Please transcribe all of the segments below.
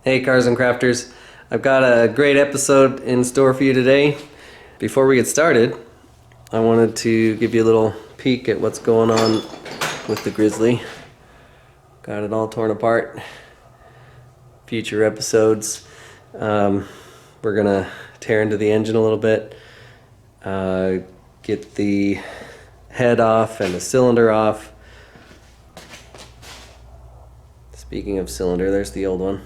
Hey Cars and Crafters, I've got a great episode in store for you today. Before we get started, I wanted to give you a little peek at what's going on with the Grizzly. Got it all torn apart. Future episodes, we're gonna tear into the engine a little bit, get the head off and the cylinder off. Speaking of cylinder, there's the old one.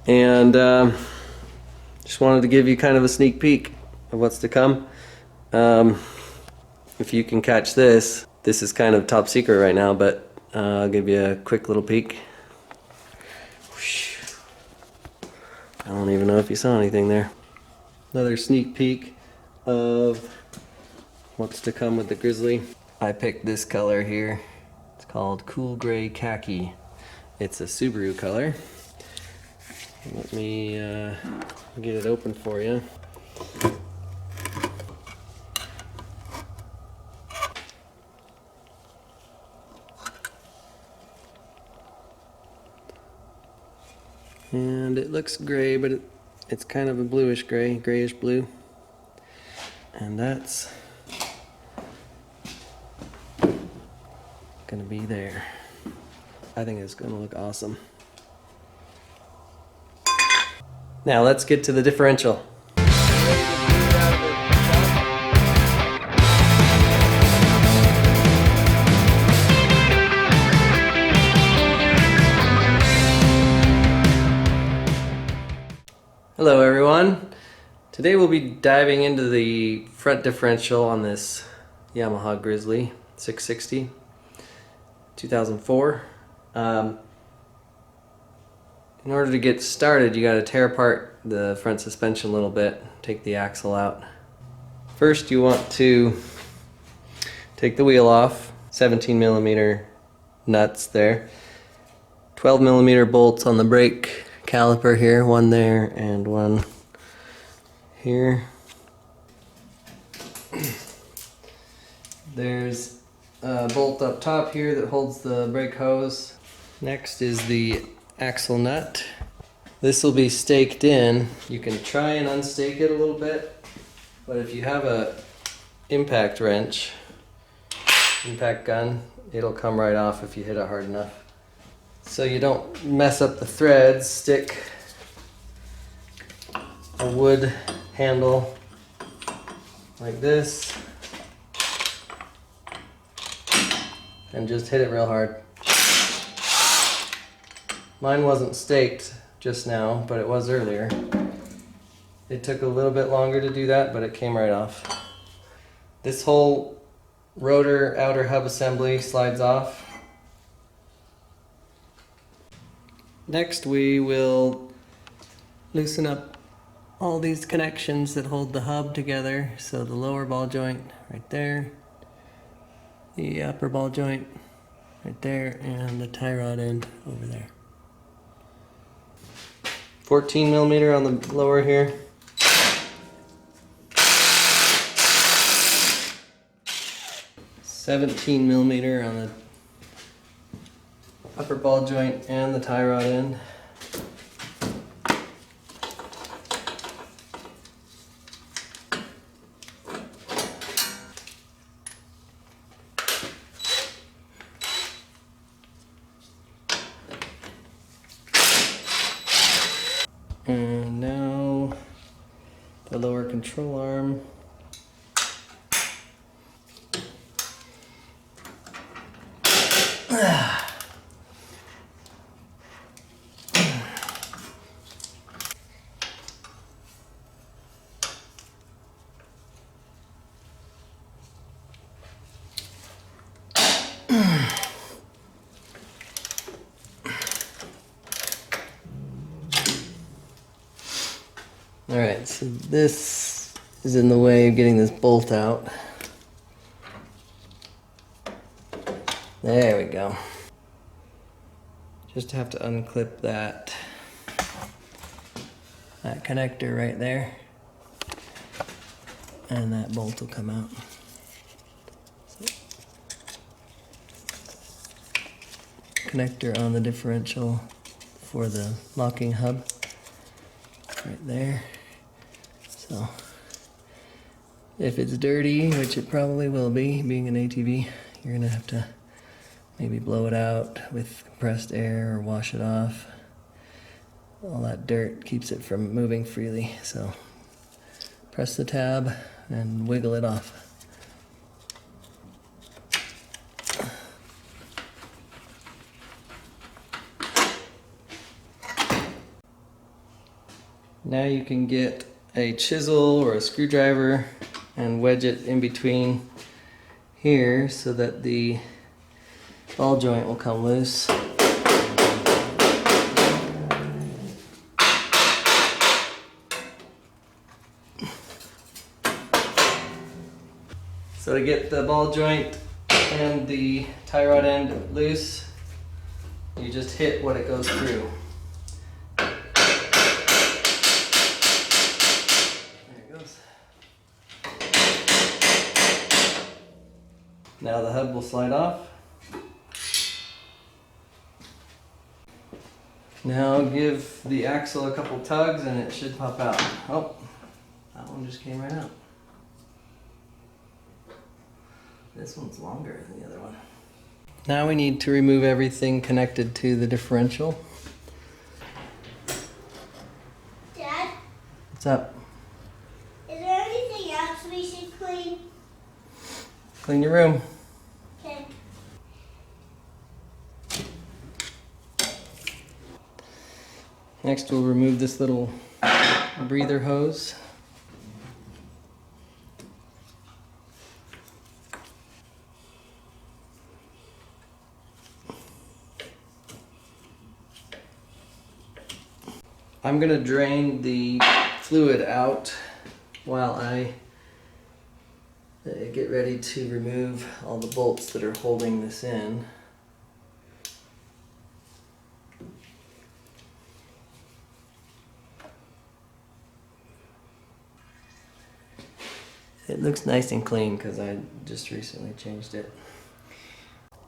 And just wanted to give you kind of a sneak peek of what's to come. If you can catch this is kind of top secret right now, but I'll give you a quick little peek. I don't even know if you saw anything there. Another sneak peek of what's to come with the Grizzly. I picked this color here. It's called Cool Gray Khaki. It's a Subaru color. Let me get it open for you. And it looks gray, but it's kind of a bluish gray, grayish blue. And that's gonna be there. I think it's gonna look awesome. Now let's get to the differential. Hello everyone. Today we'll be diving into the front differential on this Yamaha Grizzly 660 2004. In order to get started, you got to tear apart the front suspension a little bit, take the axle out. First you want to take the wheel off, 17mm nuts there, 12mm bolts on the brake caliper here, one there and one here. There's a bolt up top here that holds the brake hose. Next is the axle nut. This will be staked in. You can try and unstake it a little bit, but if you have a impact wrench, impact gun, it'll come right off if you hit it hard enough. So you don't mess up the threads, stick a wood handle like this and just hit it real hard. Mine wasn't staked just now, but it was earlier. It took a little bit longer to do that, but it came right off. This whole rotor outer hub assembly slides off. Next we will loosen up all these connections that hold the hub together. So the lower ball joint right there, the upper ball joint right there, and the tie rod end over there. 14mm on the lower here. $17mm on the upper ball joint and the tie rod end. And now the lower control arm. Alright, so this is in the way of getting this bolt out. There we go. Just have to unclip that connector right there, and that bolt will come out. Connector on the differential for the locking hub right there. So if it's dirty, which it probably will be, being an ATV, you're gonna have to maybe blow it out with compressed air or wash it off. All that dirt keeps it from moving freely, so press the tab and wiggle it off. Now you can get a chisel or a screwdriver and wedge it in between here so that the ball joint will come loose. So to get the ball joint and the tie rod end loose, you just hit what it goes through. Now the hub will slide off. Now give the axle a couple tugs and it should pop out. Oh, that one just came right out. This one's longer than the other one. Now we need to remove everything connected to the differential. Dad? What's up? Is there anything else we should clean? Clean your room. Okay. Next we'll remove this little breather hose. I'm going to drain the fluid out while I get ready to remove all the bolts that are holding this in. It looks nice and clean because I just recently changed it.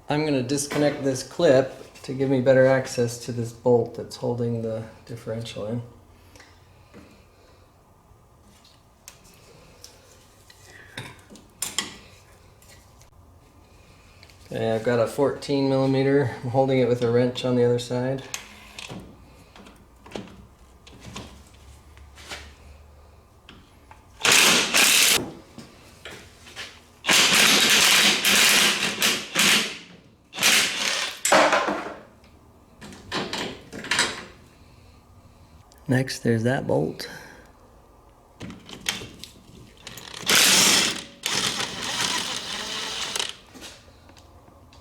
I'm going to disconnect this clip to give me better access to this bolt that's holding the differential in. Okay, I've got a 14 millimeter. I'm holding it with a wrench on the other side. Next, there's that bolt.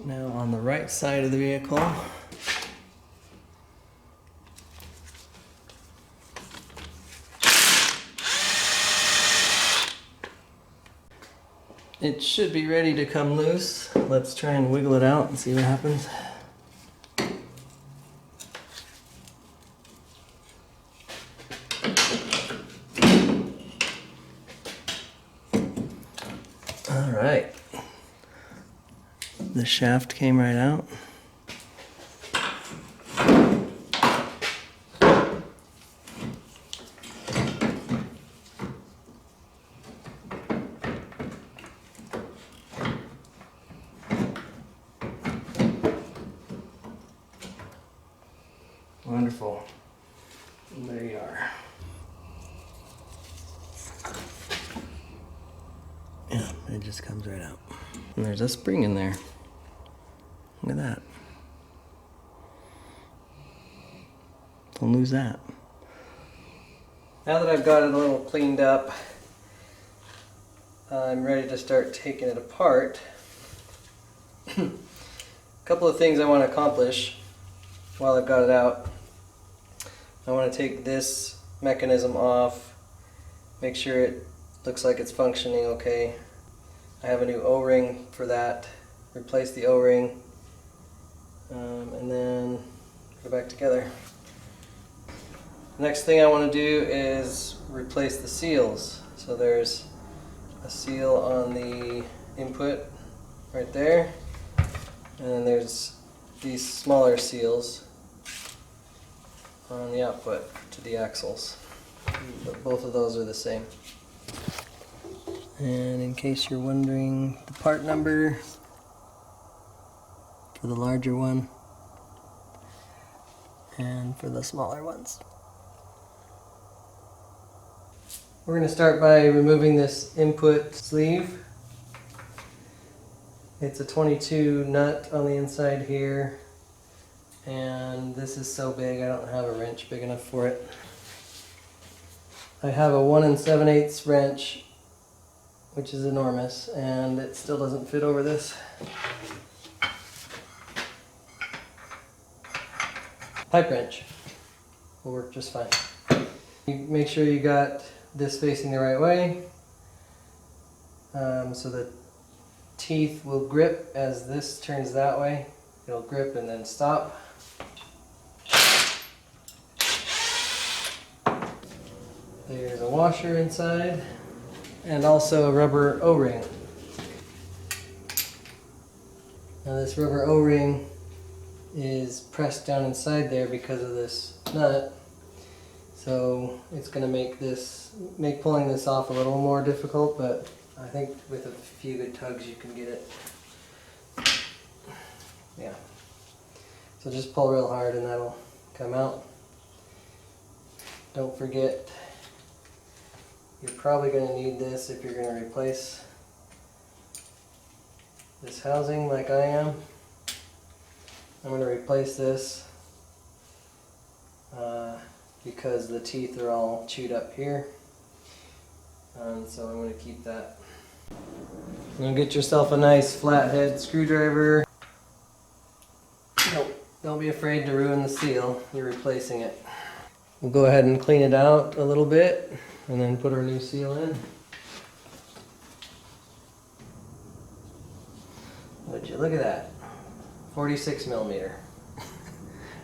Now on the right side of the vehicle, it should be ready to come loose. Let's try and wiggle it out and see what happens. All right. The shaft came right out. Wonderful. And there you are. Yeah, it just comes right out. And there's a spring in there. Look at that. Don't lose that. Now that I've got it a little cleaned up, I'm ready to start taking it apart. A couple of things I want to accomplish while I've got it out. I want to take this mechanism off, make sure it looks like it's functioning okay. I have a new O-ring for that. Replace the O-ring. And then put it back together. The next thing I want to do is replace the seals. So there's a seal on the input right there, and then there's these smaller seals. on the output to the axles. But both of those are the same. And in case you're wondering, the part number for the larger one and for the smaller ones. We're going to start by removing this input sleeve. It's a 22 nut on the inside here, and this is so big I don't have a wrench big enough for it. I have a 1 7/8 wrench, which is enormous, and it still doesn't fit over this. Pipe wrench will work just fine. You make sure you got this facing the right way, so the teeth will grip as this turns that way. It'll grip and then stop. There's a washer inside and also a rubber O-ring. Now this rubber O-ring is pressed down inside there because of this nut, so it's going to make pulling this off a little more difficult, but I think with a few good tugs you can get it. Yeah. So just pull real hard and that'll come out. Don't forget, you're probably going to need this if you're going to replace this housing like I am. I'm going to replace this because the teeth are all chewed up here, and so I'm going to keep that. Now get yourself a nice flathead screwdriver. Don't be afraid to ruin the seal. You're replacing it. We'll go ahead and clean it out a little bit and then put our new seal in. Would you look at that? 46 millimeter.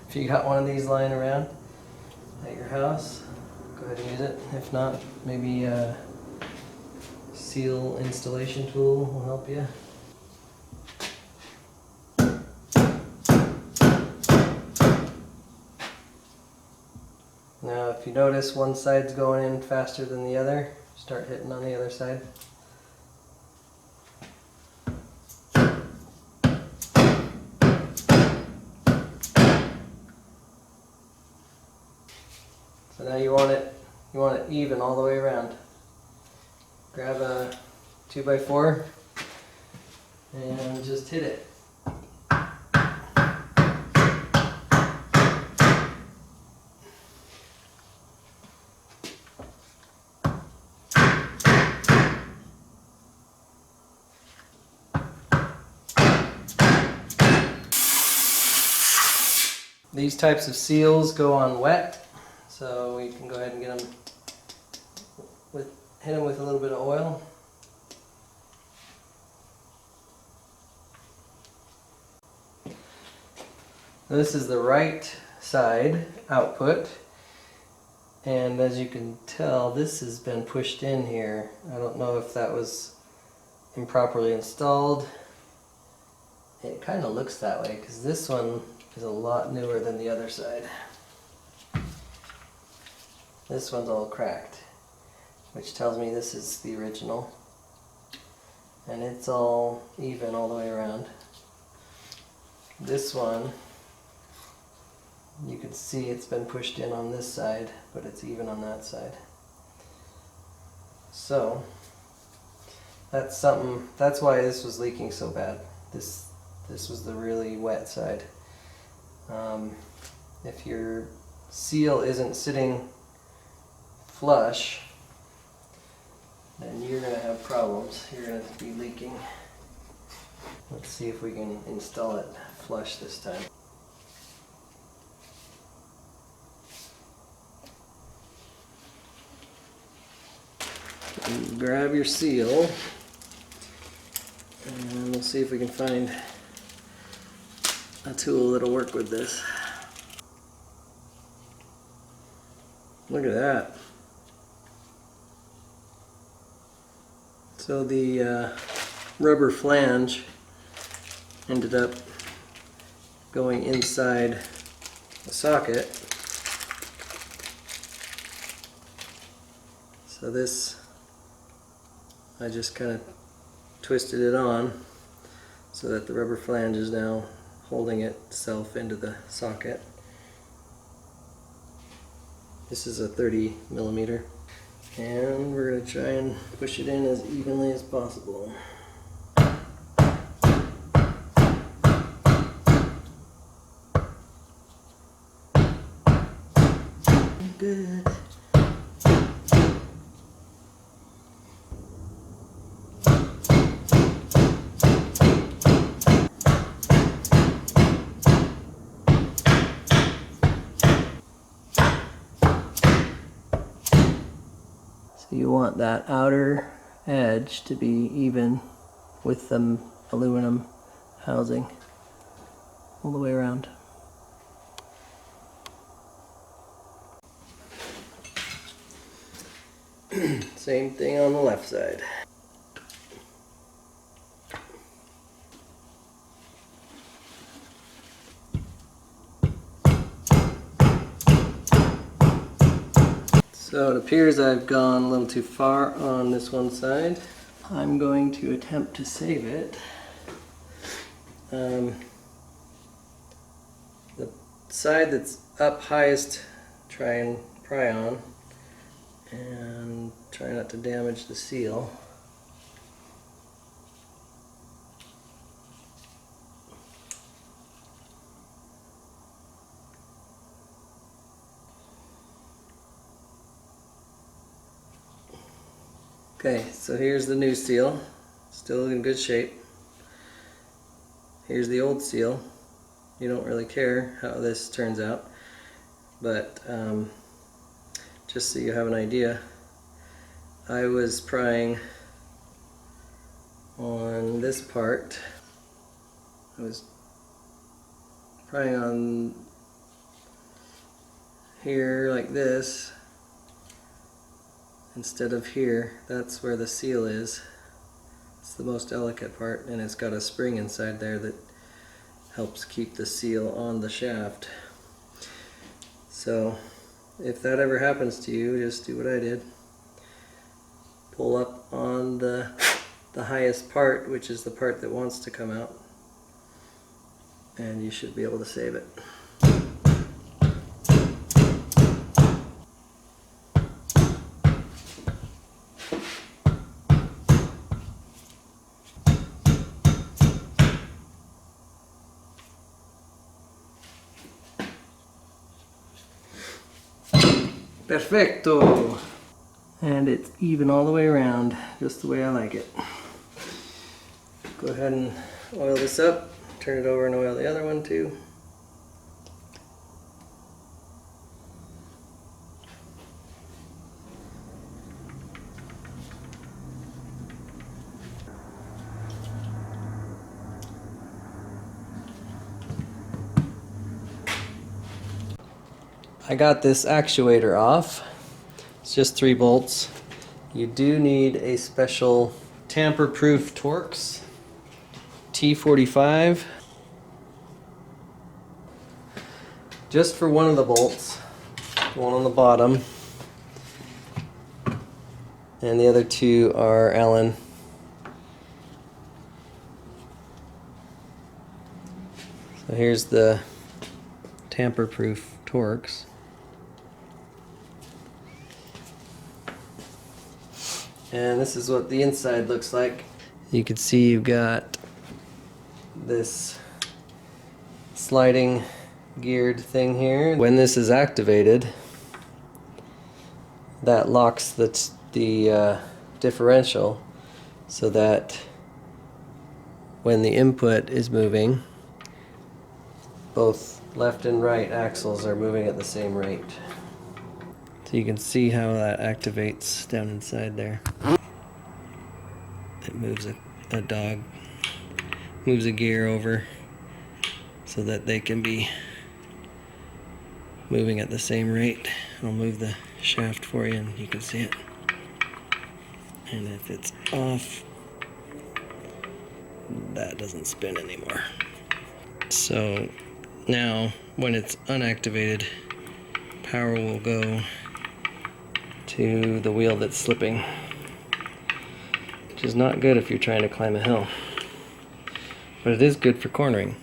If you got one of these lying around at your house, go ahead and use it. If not, maybe a seal installation tool will help you. Now if you notice one side's going in faster than the other, start hitting on the other side. So now you want it even all the way around. Grab a 2x4 and just hit it. These types of seals go on wet, so you can go ahead and get them hit them with a little bit of oil. This is the right side output, and as you can tell, this has been pushed in here. I don't know if that was improperly installed. It kind of looks that way because this one is a lot newer than the other side. This one's all cracked, which tells me this is the original, and it's all even all the way around. This one, you can see it's been pushed in on this side, but it's even on that side. So that's something. That's why this was leaking so bad. This was the really wet side. If your seal isn't sitting flush, then you're going to have problems. You're going to be leaking. Let's see if we can install it flush this time. And grab your seal, and we'll see if we can find a tool that'll work with this. Look at that. So the rubber flange ended up going inside the socket, So this, I just kind of twisted it on so that the rubber flange is now holding itself into the socket. This is a 30 millimeter, and we're going to try and push it in as evenly as possible. Good. So you want that outer edge to be even with the aluminum housing all the way around. Same thing on the left side. So it appears I've gone a little too far on this one side. I'm going to attempt to save it. The side that's up highest, try and pry on and try not to damage the seal. Okay, so here's the new seal, still in good shape. Here's the old seal. You don't really care how this turns out, but just so you have an idea, I was prying on this part. I was prying on here like this instead of here. That's where the seal is. It's the most delicate part, and it's got a spring inside there that helps keep the seal on the shaft. So if that ever happens to you, just do what I did. Pull up on the highest part, which is the part that wants to come out, and you should be able to save it. Perfecto! And it's even all the way around, just the way I like it. Go ahead and oil this up, turn it over and oil the other one too. I got this actuator off. It's just 3 bolts. You do need a special tamper-proof Torx T45 just for one of the bolts, one on the bottom, and the other 2 are Allen. So here's the tamper-proof Torx. And this is what the inside looks like. You can see you've got this sliding geared thing here. When this is activated, that locks the differential so that when the input is moving, both left and right axles are moving at the same rate. So you can see how that activates down inside there. It moves a dog, moves a gear over so that they can be moving at the same rate. I'll move the shaft for you and you can see it. And if it's off, that doesn't spin anymore. So now when it's unactivated, power will go to the wheel that's slipping, which is not good if you're trying to climb a hill, but it is good for cornering.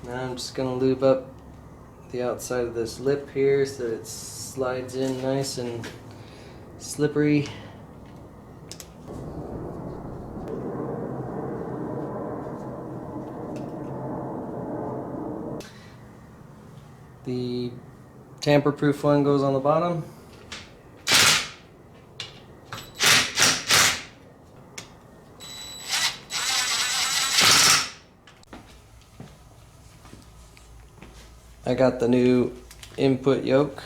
Now I'm just going to lube up the outside of this lip here so that it slides in nice and slippery. The tamper-proof one goes on the bottom. I got the new input yoke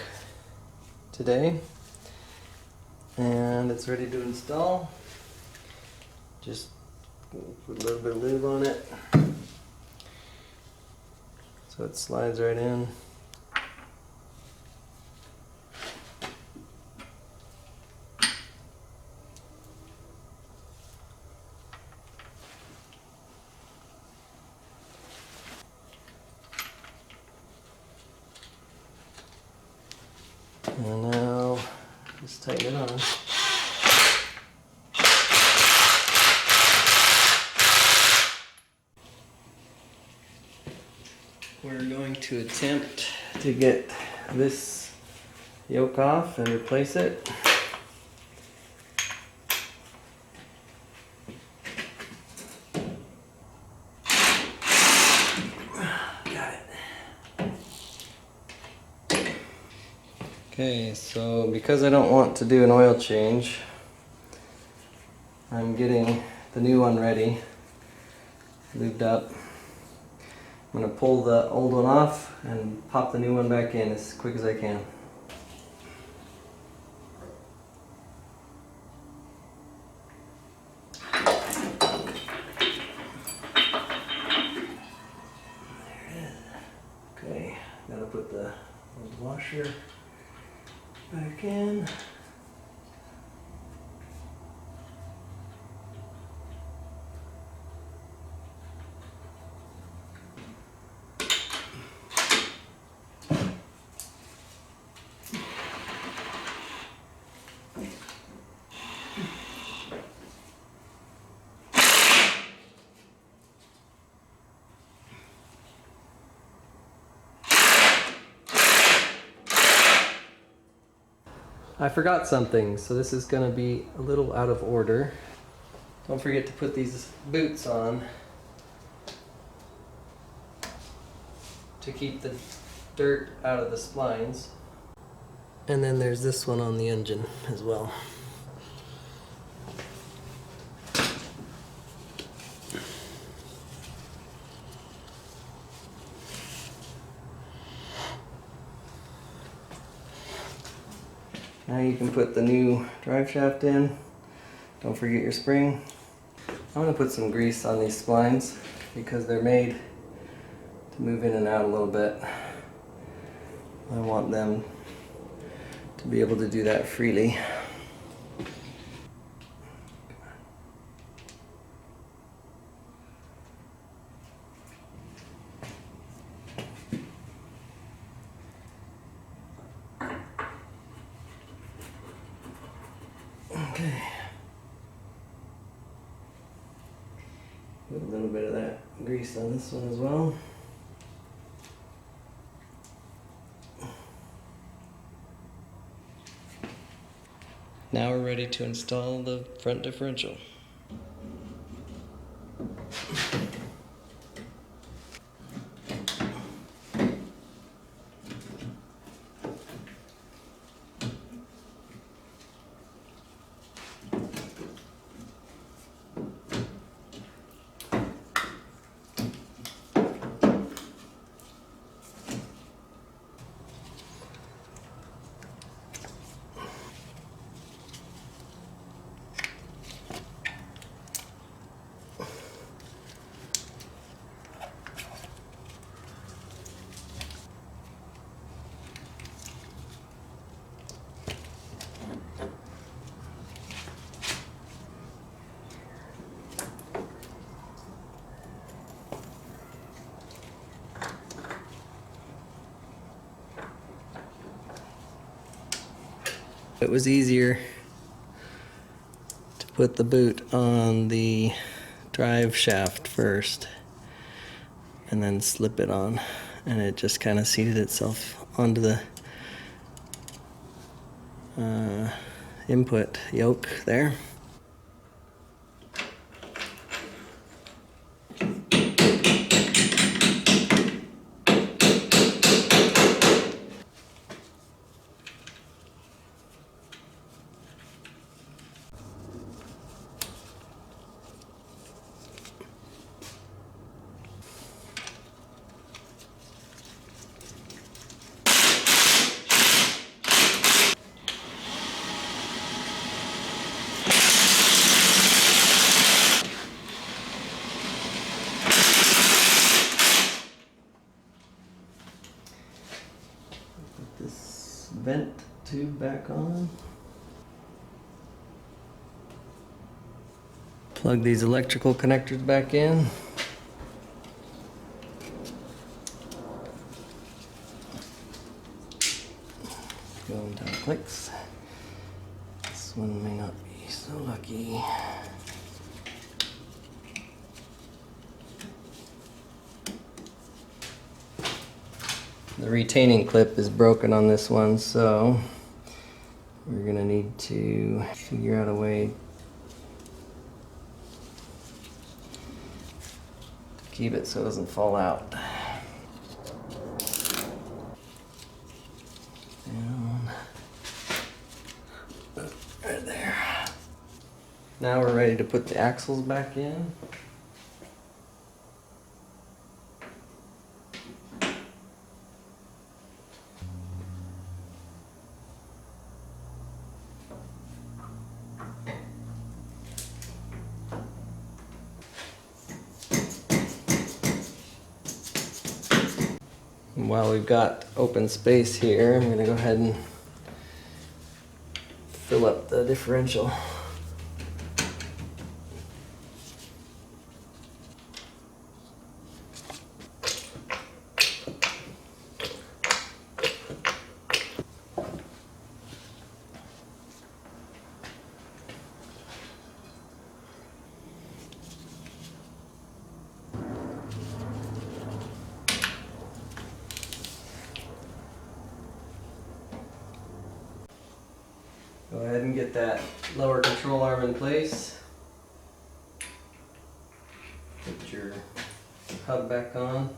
today and it's ready to install. Just put a little bit of lube on it so it slides right in. And now, just tighten it on. We're going to attempt to get this yoke off and replace it. Got it. Okay, so because I don't want to do an oil change, I'm getting the new one ready, lubed up. I'm going to pull the old one off and pop the new one back in as quick as I can. There it is. Okay, gotta put the old washer back in. I forgot something, so this is going to be a little out of order. Don't forget to put these boots on to keep the dirt out of the splines. And then there's this one on the engine as well. Now you can put the new drive shaft in. Don't forget your spring. I'm going to put some grease on these splines because they're made to move in and out a little bit. I want them to be able to do that freely. Okay. Put a little bit of that grease on this one as well. Now we're ready to install the front differential. It was easier to put the boot on the drive shaft first and then slip it on, and it just kind of seated itself onto the input yoke there. This vent tube back on. Plug these electrical connectors back in. Go until it clicks. This one may not be so lucky. The retaining clip is broken on this one, so we're gonna need to figure out a way to keep it so it doesn't fall out. Down. Right there. Now we're ready to put the axles back in. While we've got open space here, I'm going to go ahead and fill up the differential. Go ahead and get that lower control arm in place. Put your hub back on.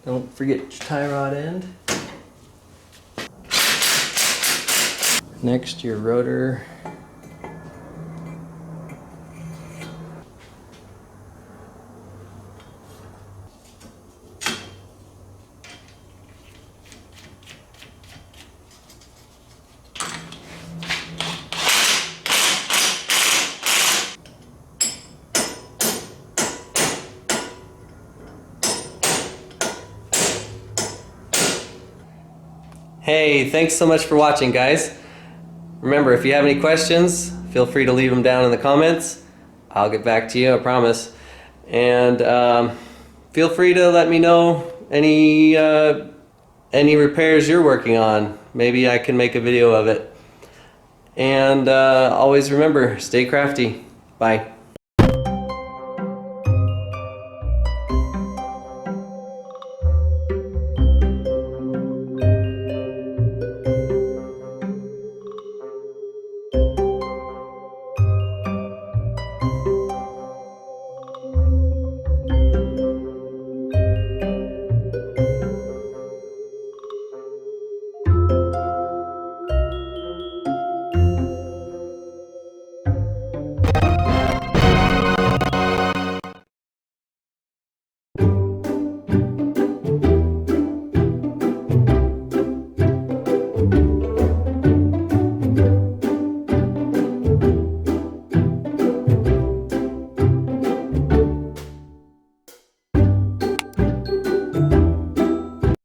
Don't forget your tie rod end. Next, your rotor. Hey, thanks so much for watching, guys. Remember, if you have any questions, feel free to leave them down in the comments. I'll get back to you, I promise. And feel free to let me know any repairs you're working on. Maybe I can make a video of it. And always remember, stay crafty. Bye.